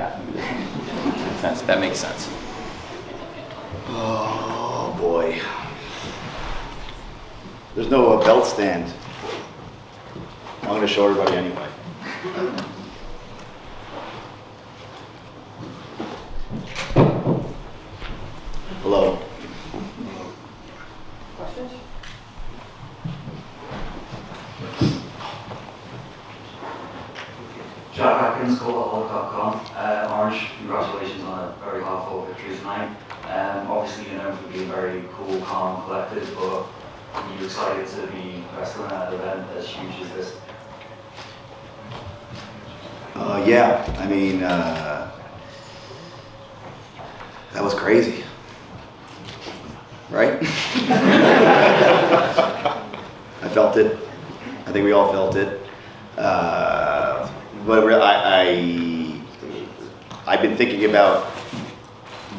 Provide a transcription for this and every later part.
Yeah, that makes sense. Oh boy. There's no belt stand. I'm going to show everybody anyway. Hello. Questions? Jack Atkins, Coldaholic.com. Orange, congratulations on a very hard-fought victory tonight. Obviously, you're known for being very cool, calm, collected, but are you excited to be wrestling at an event as huge as this? Yeah, I mean, that was crazy, right? I felt it. I think we all felt it. But I've been thinking about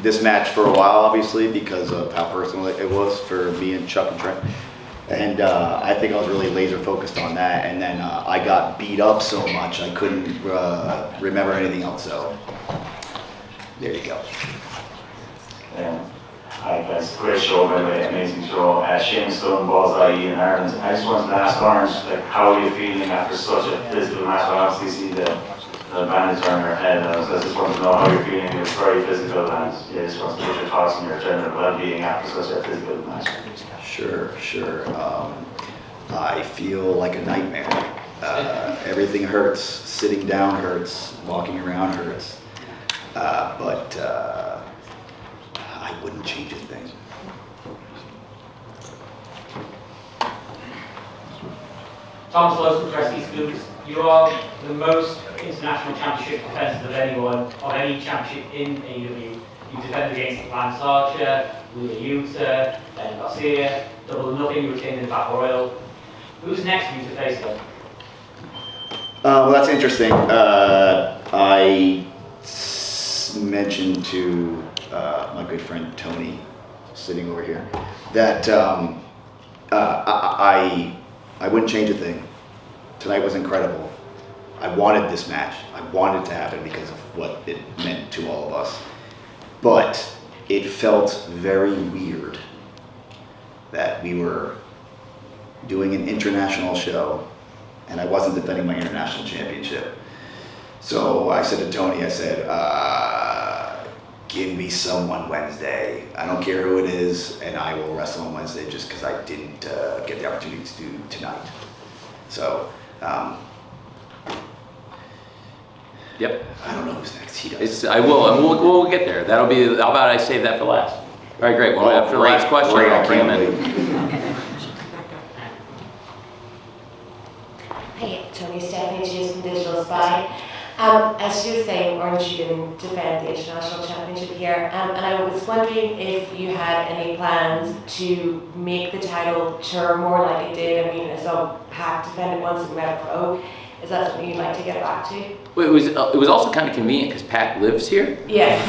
this match for a while, obviously, because of how personal it was for me and Chuck and Trent. And I think I was really laser focused on that. And then I got beat up so much I couldn't remember anything else. So there you go. Hi guys, great show by the way, amazing show. Shane Stone, Bullseye, and Ireland. I just wanted to ask Orange, like, how are you feeling after such a physical match? I obviously see the bandage on your head, and I just want to know how you're feeling. It was very physical, and yeah, just want to get your thoughts on your general well-being after such a physical match. Sure. I feel like a nightmare. Everything hurts. Sitting down hurts. Walking around hurts. But I wouldn't change a thing. Thomas Lawson, Prestige Scoops. You are the most international championship defenders of anyone, of any championship in AEW. You defended against Lance Archer, Wheeler Yuta, Ben Garcia, Double or Nothing, you retained in the Battle Royal. Who's next for you to face them? Well, that's interesting. I mentioned to my good friend Tony, sitting over here, that I wouldn't change a thing. Tonight was incredible. I wanted this match. I wanted it to happen because of what it meant to all of us. But it felt very weird that we were doing an international show and I wasn't defending my international championship. So I said to Tony, I said, give me someone Wednesday. I don't care who it is, and I will wrestle on Wednesday just because I didn't get the opportunity to do tonight. So, Yep. I don't know who's next. He does. I will, and we'll get there. That'll be. How about I save that for last? All right, great. Well, after the last question, I'll bring him in. Hey, Tony, Stephanie, Jason, Digital Spy. As you were saying, Orange, you didn't defend the international championship here, and I was wondering if you had any plans to make the title tour more like it did. I mean, I saw Pat defend it once in Rev Pro. Is that something you'd like to get back to? Well, it was also kind of convenient because Pat lives here. Yes.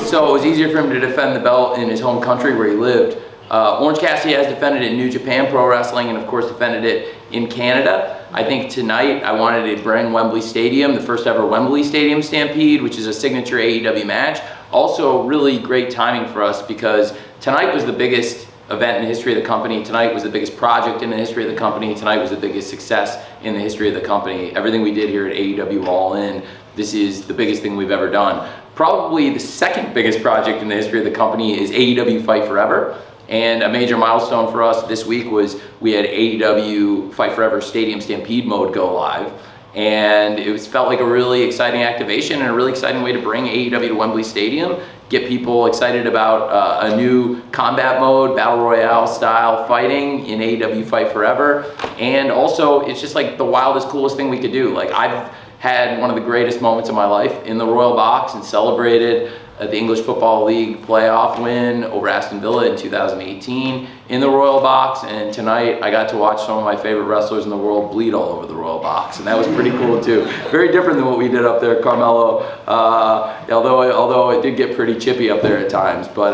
So it was easier for him to defend the belt in his home country where he lived. Orange Cassidy has defended it in New Japan Pro Wrestling and of course defended it in Canada. I think tonight I wanted to bring Wembley Stadium, the first ever Wembley Stadium Stampede, which is a signature AEW match. Also really great timing for us because tonight was the biggest event in the history of the company. Tonight was the biggest project in the history of the company. Tonight was the biggest success in the history of the company. Everything we did here at AEW All In, this is the biggest thing we've ever done. Probably the second biggest project in the history of the company is AEW Fight Forever. And a major milestone for us this week was we had AEW Fight Forever Stadium Stampede mode go live. And it felt like a really exciting activation and a really exciting way to bring AEW to Wembley Stadium, get people excited about a new combat mode, Battle Royale style fighting in AEW Fight Forever. And also, it's just like the wildest, coolest thing we could do. Like, I've had one of the greatest moments of my life in the Royal Box and celebrated the English Football League playoff win over Aston Villa in 2018 in the Royal Box, and tonight I got to watch some of my favorite wrestlers in the world bleed all over the Royal Box, and that was pretty cool too. Very different than what we did up there at Carmelo, although it did get pretty chippy up there at times, but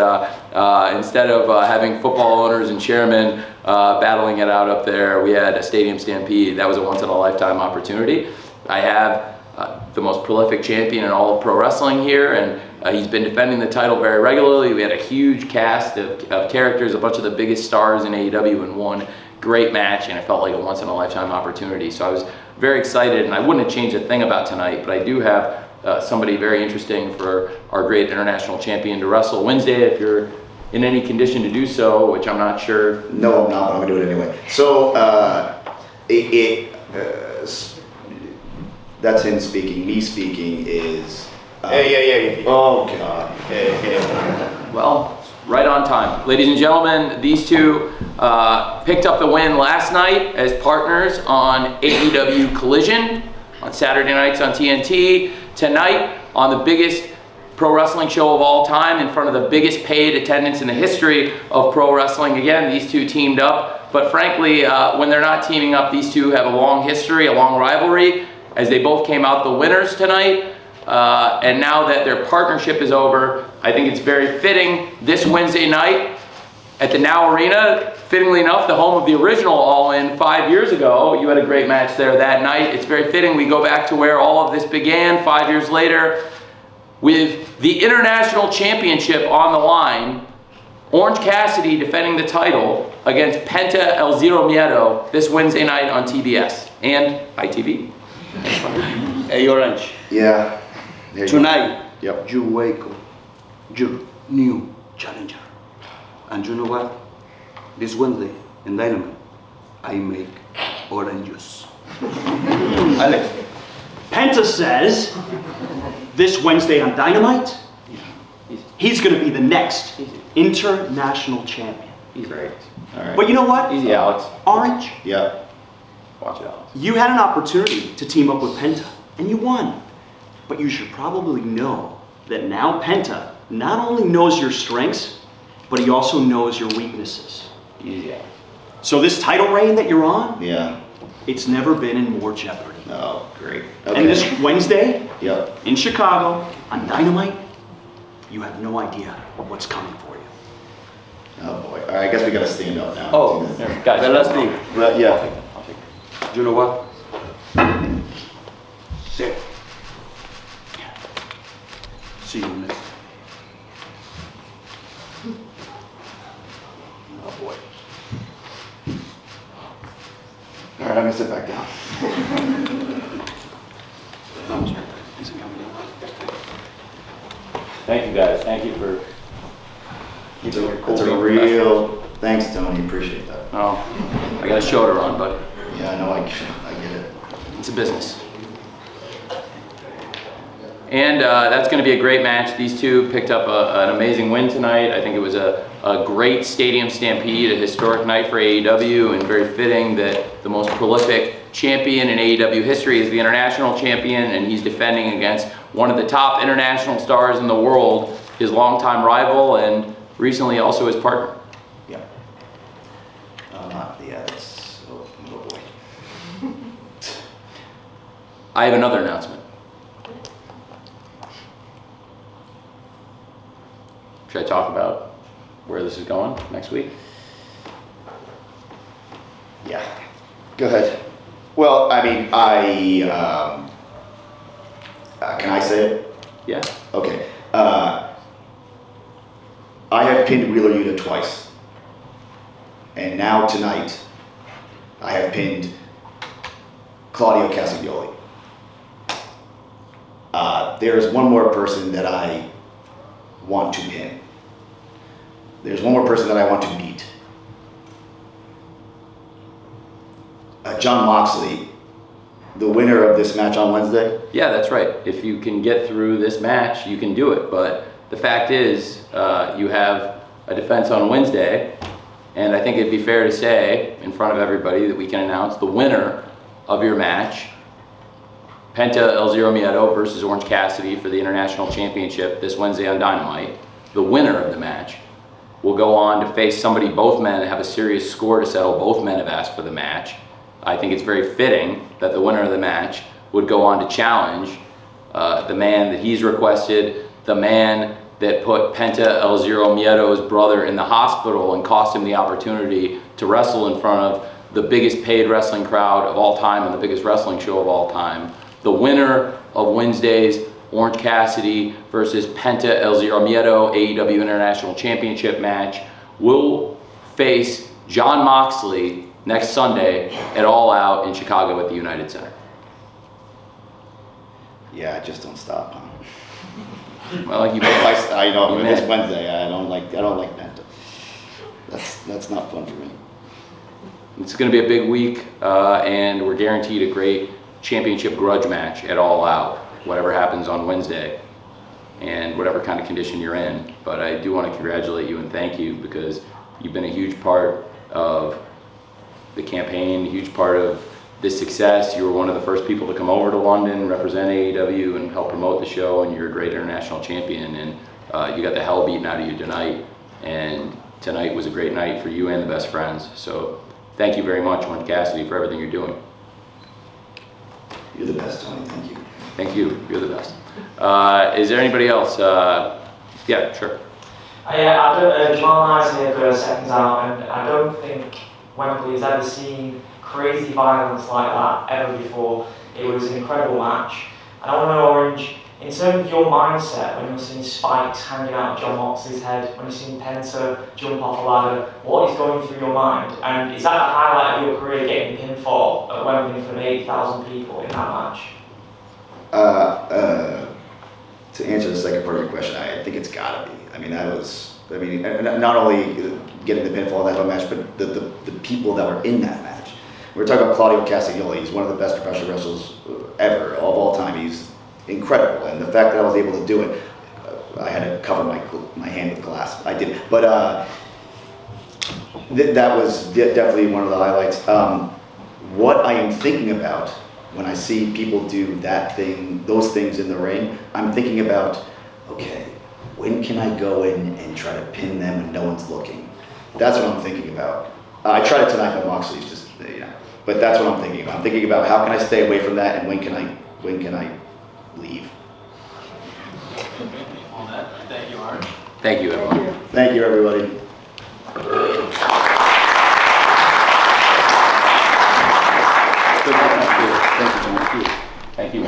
instead of having football owners and chairmen battling it out up there, we had a stadium stampede. That was a once-in-a-lifetime opportunity. I have the most prolific champion in all of pro wrestling here, and he's been defending the title very regularly. We had a huge cast of characters, a bunch of the biggest stars in AEW in one great match, and it felt like a once-in-a-lifetime opportunity. So I was very excited, and I wouldn't have changed a thing about tonight, but I do have somebody very interesting for our great international champion to wrestle Wednesday, if you're in any condition to do so, which I'm not sure. No, I'm not, but I'm gonna do it anyway. So, that's him speaking. Me speaking is. Yeah. Oh God. Well, right on time. Ladies and gentlemen, these two picked up the win last night as partners on AEW Collision on Saturday nights on TNT. Tonight on the biggest pro wrestling show of all time, in front of the biggest paid attendance in the history of pro wrestling. Again, these two teamed up, but frankly, when they're not teaming up, these two have a long history, a long rivalry, as they both came out the winners tonight. And now that their partnership is over, I think it's very fitting this Wednesday night at the Now Arena, fittingly enough, the home of the original All In 5 years ago. You had a great match there that night. It's very fitting we go back to where all of this began 5 years later, with the International Championship on the line. Orange Cassidy defending the title against Penta El Zero Miedo this Wednesday night on TBS and ITV. Hey, Orange. Yeah. There you go. Tonight, Yep. you wake up, your new challenger. And you know what? This Wednesday in Dynamite, I make orange juice. Alex. Penta says this Wednesday on Dynamite, he's going to be the next international champion. Great. All right. But you know what? Easy, Alex. Orange, Yeah. Watch it, Alex. you had an opportunity to team up with Penta, and you won. But you should probably know that now Penta not only knows your strengths, but he also knows your weaknesses. Easy, Alex. So this title reign that you're on, Yeah. it's never been in more jeopardy. Oh, great. And this Wednesday Yep. in Chicago on Dynamite, you have no idea what's coming for you. Oh boy. All right. I guess we gotta stand up now. Oh, Guys, the last thing. Well, yeah. You know what? Sit. See you next. Oh boy. All right. I'm gonna sit back down. Thank you, guys. Thank you for keeping your cool. That's a being real. Thanks, Tony. Appreciate that. Oh, I got a show to run, buddy. Yeah, I know. I get it. It's a business. And that's going to be a great match. These two picked up an amazing win tonight. I think it was a great stadium stampede, a historic night for AEW, and very fitting that the most prolific champion in AEW history is the international champion, and he's defending against one of the top international stars in the world, his longtime rival, and recently also his partner. Yeah. Yeah. That's. Oh boy. I have another announcement. Should I talk about where this is going next week? Yeah. Go ahead. Well, I mean, can I say it? Yeah. Okay. I have pinned Wheeler Yuta twice. And now tonight, I have pinned Claudio Castagnoli. There's one more person that I want to pin. There's one more person that I want to beat. John Moxley, the winner of this match on Wednesday. Yeah, that's right. If you can get through this match, you can do it. But the fact is, you have a defense on Wednesday, and I think it'd be fair to say in front of everybody that we can announce the winner of your match, Penta El Zero Miedo versus Orange Cassidy for the International Championship this Wednesday on Dynamite. The winner of the match will go on to face somebody both men have a serious score to settle. Both men have asked for the match. I think it's very fitting that the winner of the match would go on to challenge the man that he's requested, the man that put Penta El Zero Miedo's brother in the hospital and cost him the opportunity to wrestle in front of the biggest paid wrestling crowd of all time and the biggest wrestling show of all time, The winner of Wednesday's Orange Cassidy versus Penta El Zero Miedo AEW International Championship match will face John Moxley next Sunday at All Out in Chicago at the United Center. Yeah, just don't stop, huh? Well, you I know, You this may. Wednesday, I don't like Penta. That's not fun for me. It's going to be a big week, and we're guaranteed a great championship grudge match at All Out, whatever happens on Wednesday, and whatever kind of condition you're in. But I do want to congratulate you and thank you, because you've been a huge part of the campaign, a huge part of this success. You were one of the first people to come over to London, represent AEW, and help promote the show, and you're a great international champion, and you got the hell beaten out of you tonight, and tonight was a great night for you and the best friends. So thank you very much, Orange Cassidy, for everything you're doing. You're the best, Tony, thank you. Thank you, you're the best. Is there anybody else? Yeah, sure. Yeah, I don't, Jamal and I was here for seconds out, and I don't think Wembley has ever seen crazy violence like that ever before. It was an incredible match. And I want to know, Orange, in terms of your mindset when you're seeing spikes hanging out of John Moxley's head, when you're seeing Penta jump off a ladder, what is going through your mind? And is that the highlight of your career, getting the pinfall at Wembley in front of 80,000 people in that match? To answer the second part of your question, I think it's gotta be. Not only getting the pinfall in that match, but the people that were in that match. We're talking about Claudio Castagnoli. He's one of the best professional wrestlers ever, of all time. He's incredible, and the fact that I was able to do it, I had to cover my hand with glass. I did, but that was definitely one of the highlights. What I am thinking about when I see people do those things in the ring, I'm thinking about, okay, when can I go in and try to pin them when no one's looking? That's what I'm thinking about. I tried it tonight, but Moxley's just, but that's what I'm thinking about. I'm thinking about how can I stay away from that, and when can I leave? On that, thank you, Art. Thank you, everyone. Thank you, everybody. Thank you, John. Thank you.